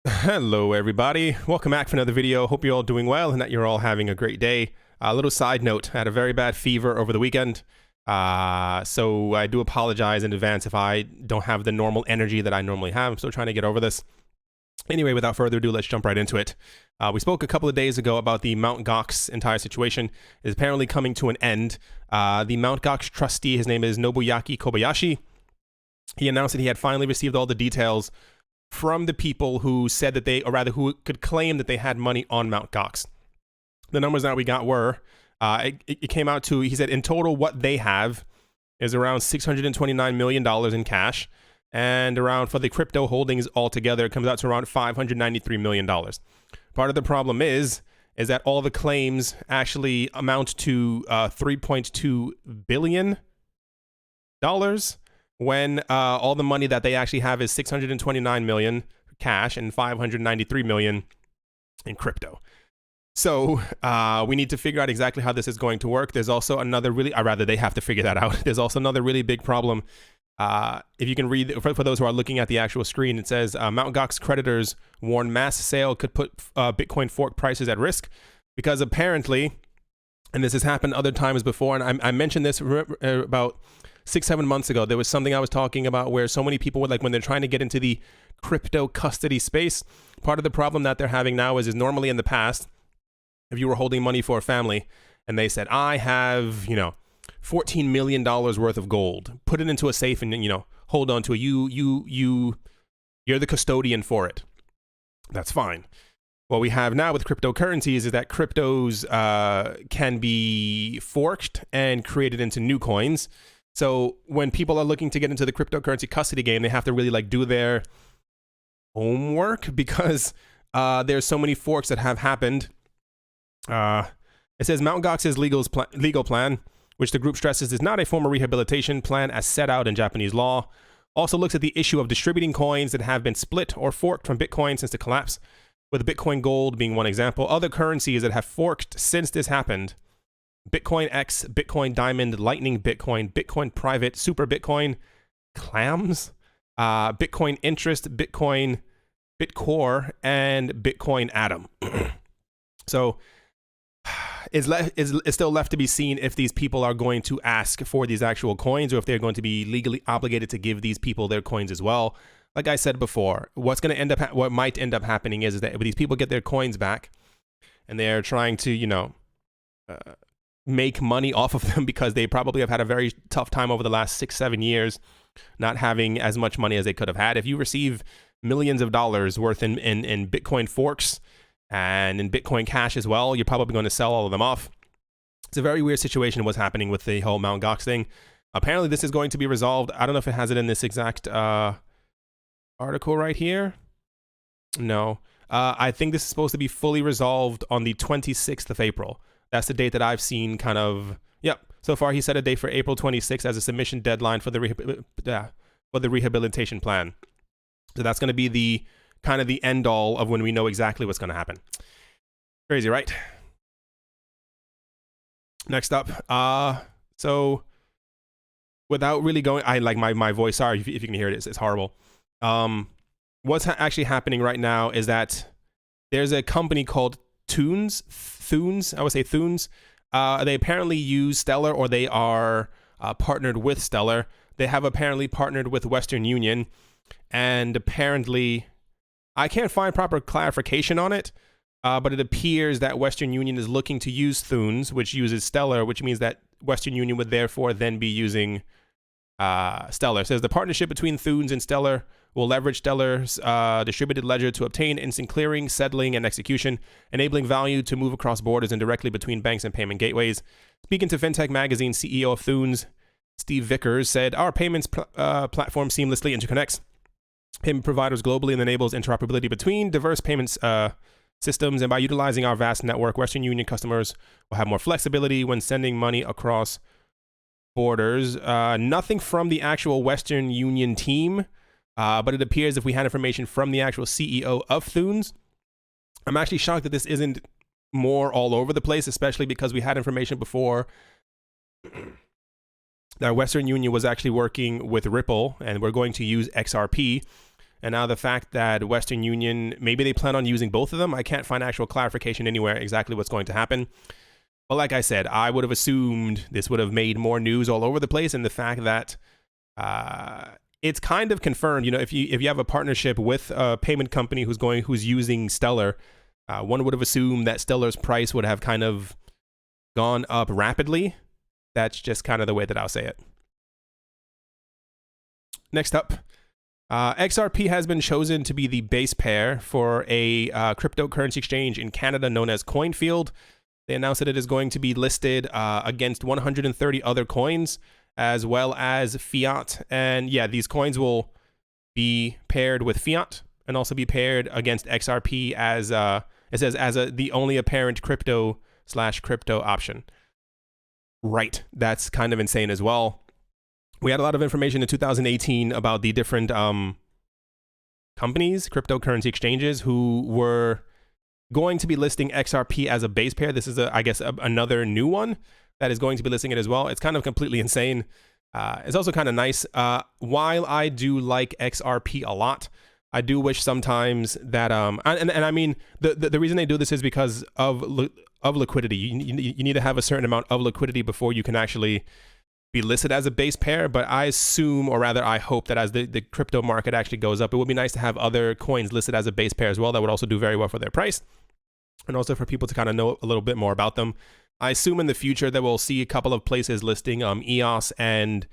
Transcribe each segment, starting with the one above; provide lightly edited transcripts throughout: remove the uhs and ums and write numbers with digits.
Hello everybody, welcome back for another video. Hope you're all doing well and that you're all having a great day. A little side note, I had a very bad fever over the weekend, so I do apologize in advance if I don't have the normal energy that I normally have. I'm still trying to get over this. Anyway, without further ado, let's jump right into it. We spoke a couple of days ago about the Mt. Gox entire situation. It is apparently coming to an end. The Mt. Gox trustee, his name is Nobuyaki Kobayashi, he announced that he had finally received all the details from the people who said that they, or rather who could claim that they had money on Mt. Gox. The numbers that we got were, it came out to, he said in total what they have is around $629 million in cash, and around, for the crypto holdings altogether, it comes out to around $593 million. Part of the problem is that all the claims actually amount to $3.2 billion, when all the money that they actually have is $629 million cash and $593 million in crypto. So we need to figure out exactly how this is going to work. There's also another really, or rather they have to figure that out. There's also another really big problem. If you can read, for those who are looking at the actual screen, it says Mt. Gox creditors warn mass sale could put Bitcoin fork prices at risk, because apparently, and this has happened other times before, and I mentioned this about 6-7 months ago, there was something I was talking about where so many people would, like, when they're trying to get into the crypto custody space, part of the problem that they're having now is normally in the past, if you were holding money for a family and they said, I have, $14 million worth of gold, put it into a safe and, hold on to it. You're the custodian for it. That's fine. What we have now with cryptocurrencies is that cryptos can be forked and created into new coins. So when people are looking to get into the cryptocurrency custody game, they have to really do their homework, because there's so many forks that have happened. It says Mt. Gox's legal plan, which the group stresses is not a formal rehabilitation plan as set out in Japanese law, also looks at the issue of distributing coins that have been split or forked from Bitcoin since the collapse, with Bitcoin Gold being one example. Other currencies that have forked since this happened: Bitcoin X, Bitcoin Diamond, Lightning Bitcoin, Bitcoin Private, Super Bitcoin, Clams, Bitcoin Interest, Bitcoin Bitcore, and Bitcoin Atom. So it's still left to be seen if these people are going to ask for these actual coins, or if they're going to be legally obligated to give these people their coins as well. Like I said before, what might end up happening is that if these people get their coins back and they're trying to, make money off of them, because they probably have had a very tough time over the last 6-7 years not having as much money as they could have had. If you receive millions of dollars worth in Bitcoin forks and in Bitcoin Cash as well, you're probably going to sell all of them off. It's a very weird situation what's happening with the whole Mt. Gox thing. Apparently this is going to be resolved. I don't know if it has it in this exact article right here. No. I think this is supposed to be fully resolved on the 26th of April. That's the date that I've seen kind of, yep. So far, he set a date for April 26th as a submission deadline for the rehabilitation plan. So that's going to be the kind of the end all of when we know exactly what's going to happen. Crazy, right? Next up, so without really going, I like my voice. Sorry if you can hear it, it's horrible. What's actually happening right now is that there's a company called Thunes. I would say Thunes. They apparently use Stellar, or they are partnered with Stellar. They have apparently partnered with Western Union, and apparently, I can't find proper clarification on it, but it appears that Western Union is looking to use Thunes, which uses Stellar, which means that Western Union would therefore then be using Stellar. It says the partnership between Thunes and Stellar will leverage Stellar's distributed ledger to obtain instant clearing, settling, and execution, enabling value to move across borders and directly between banks and payment gateways. Speaking to FinTech Magazine, CEO of Thunes, Steve Vickers, said, our payments platform seamlessly interconnects payment providers globally and enables interoperability between diverse payments systems. And by utilizing our vast network, Western Union customers will have more flexibility when sending money across borders. Nothing from the actual Western Union team, but it appears if we had information from the actual CEO of Thunes. I'm actually shocked that this isn't more all over the place, especially because we had information before that Western Union was actually working with Ripple, and we're going to use XRP. And now the fact that Western Union, maybe they plan on using both of them. I can't find actual clarification anywhere exactly what's going to happen. But like I said, I would have assumed this would have made more news all over the place. And the fact that it's kind of confirmed, you know, if you have a partnership with a payment company who's using Stellar, one would have assumed that Stellar's price would have kind of gone up rapidly. That's just kind of the way that I'll say it. Next up, XRP has been chosen to be the base pair for a cryptocurrency exchange in Canada known as Coinfield. They announced that it is going to be listed against 130 other coins, as well as Fiat. And yeah, these coins will be paired with Fiat and also be paired against XRP as it says as the only apparent crypto option. Right, that's kind of insane as well. We had a lot of information in 2018 about the different companies, cryptocurrency exchanges, who were going to be listing XRP as a base pair. This is, I guess, another new one that is going to be listing it as well. It's kind of completely insane. It's also kind of nice. While I do like XRP a lot, I do wish sometimes that, and I mean, the reason they do this is because of liquidity. You need to have a certain amount of liquidity before you can actually be listed as a base pair. But I assume, or rather I hope, that as the crypto market actually goes up, it would be nice to have other coins listed as a base pair as well. That would also do very well for their price, and also for people to kind of know a little bit more about them. I assume in the future that we'll see a couple of places listing EOS and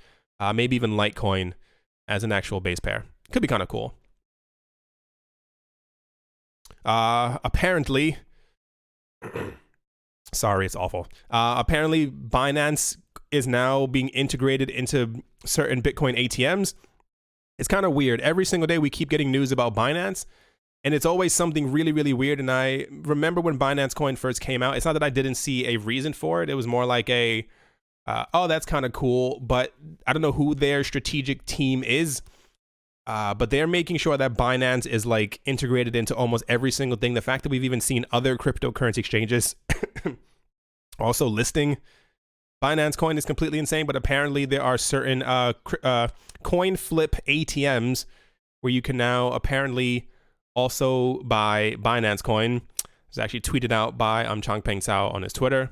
maybe even Litecoin as an actual base pair. Could be kind of cool. Apparently, sorry, it's awful. Apparently, Binance is now being integrated into certain Bitcoin ATMs. It's kind of weird. Every single day we keep getting news about Binance, and it's always something really, really weird. And I remember when Binance Coin first came out, it's not that I didn't see a reason for it. It was more like a, oh, that's kind of cool, but I don't know who their strategic team is. But they're making sure that Binance is like integrated into almost every single thing. The fact that we've even seen other cryptocurrency exchanges also listing Binance Coin is completely insane. But apparently there are certain coin flip ATMs where you can now apparently also buy Binance Coin. It's actually tweeted out by Changpeng Cao on his Twitter.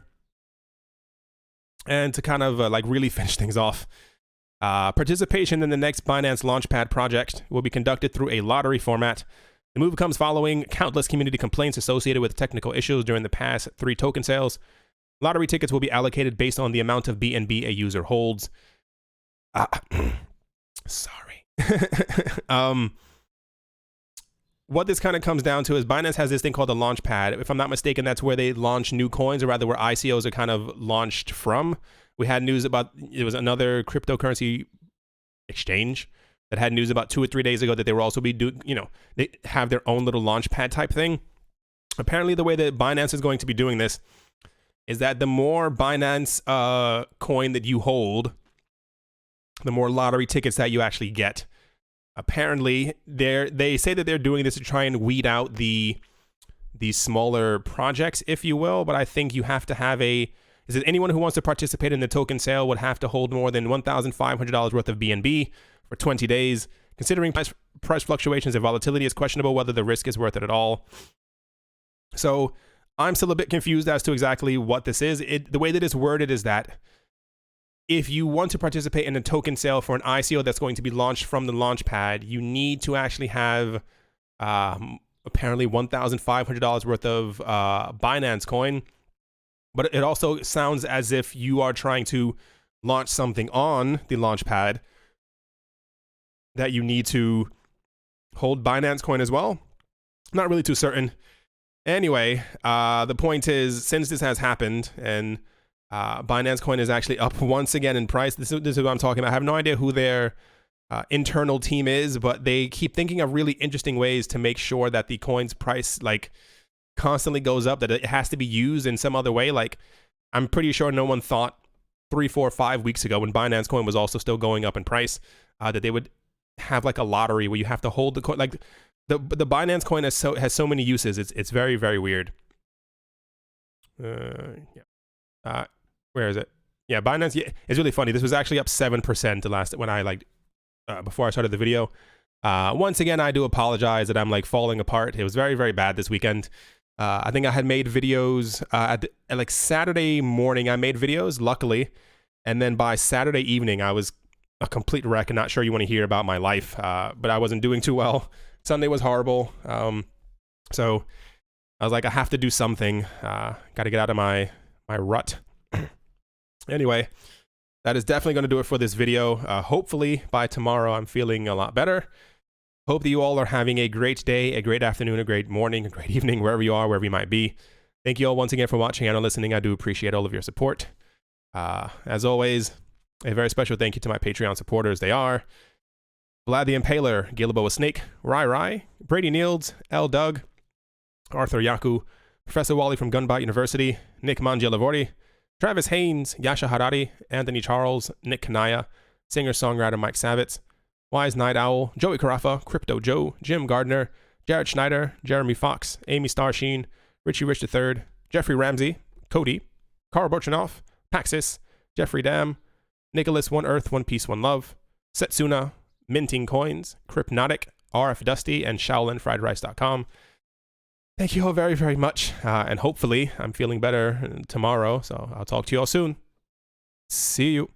And to kind of like really finish things off, participation in the next Binance Launchpad project will be conducted through a lottery format. The move comes following countless community complaints associated with technical issues during the past 3 token sales. Lottery tickets will be allocated based on the amount of BNB a user holds. Sorry. What this kind of comes down to is Binance has this thing called the Launchpad. If I'm not mistaken, that's where they launch new coins, or rather where ICOs are kind of launched from. We had news about, it was another cryptocurrency exchange that had news about 2 or 3 days ago that they will also be doing, you know, they have their own little Launchpad type thing. Apparently the way that Binance is going to be doing this is that the more Binance coin that you hold, the more lottery tickets that you actually get. Apparently, they say that they're doing this to try and weed out the smaller projects, if you will. But I think you have to have is that anyone who wants to participate in the token sale would have to hold more than $1,500 worth of BNB for 20 days. Considering price fluctuations and volatility, it's questionable whether the risk is worth it at all. So I'm still a bit confused as to exactly what this is. The way that it's worded is that if you want to participate in a token sale for an ICO that's going to be launched from the Launchpad, you need to actually have apparently $1,500 worth of Binance Coin. But it also sounds as if you are trying to launch something on the Launchpad that you need to hold Binance Coin as well. Not really too certain. Anyway, the point is, since this has happened and Binance Coin is actually up once again in price, this is what I'm talking about. I have no idea who their internal team is, but they keep thinking of really interesting ways to make sure that the coin's price like constantly goes up, that it has to be used in some other way. Like, I'm pretty sure no one thought 3, 4, 5 weeks ago, when Binance Coin was also still going up in price, that they would have like a lottery where you have to hold the coin. Like the Binance Coin has so many uses. It's very, very weird. Yeah. Where is it? Yeah, Binance. Yeah, it's really funny. This was actually up 7% the last when I before I started the video. Once again, I do apologize that I'm like falling apart. It was very, very bad this weekend. I think I had made videos at like Saturday morning. I made videos, luckily. And then by Saturday evening, I was a complete wreck and not sure you want to hear about my life. But I wasn't doing too well. Sunday was horrible. So I was like, I have to do something. Got to get out of my rut. Anyway, that is definitely going to do it for this video. Hopefully by tomorrow, I'm feeling a lot better. Hope that you all are having a great day, a great afternoon, a great morning, a great evening, wherever you are, wherever you might be. Thank you all once again for watching and listening. I do appreciate all of your support. As always, a very special thank you to my Patreon supporters. They are Vlad the Impaler, Gilboa Snake, Rai, Brady Nields, L. Doug, Arthur Yaku, Professor Wally from Gunbite University, Nick Mangialavorti, Travis Haynes, Yasha Harari, Anthony Charles, Nick Kanaya, singer-songwriter Mike Savitz, Wise Night Owl, Joey Carafa, Crypto Joe, Jim Gardner, Jared Schneider, Jeremy Fox, Amy Starsheen, Richie Rich III, Jeffrey Ramsey, Cody, Carl Borchanoff, Paxis, Jeffrey Dam, Nicholas One Earth, One Peace, One Love, Setsuna, Minting Coins, Crypnotic, RF Dusty, and ShaolinFriedRice.com. Thank you all very, very much, and hopefully I'm feeling better tomorrow, so I'll talk to you all soon. See you.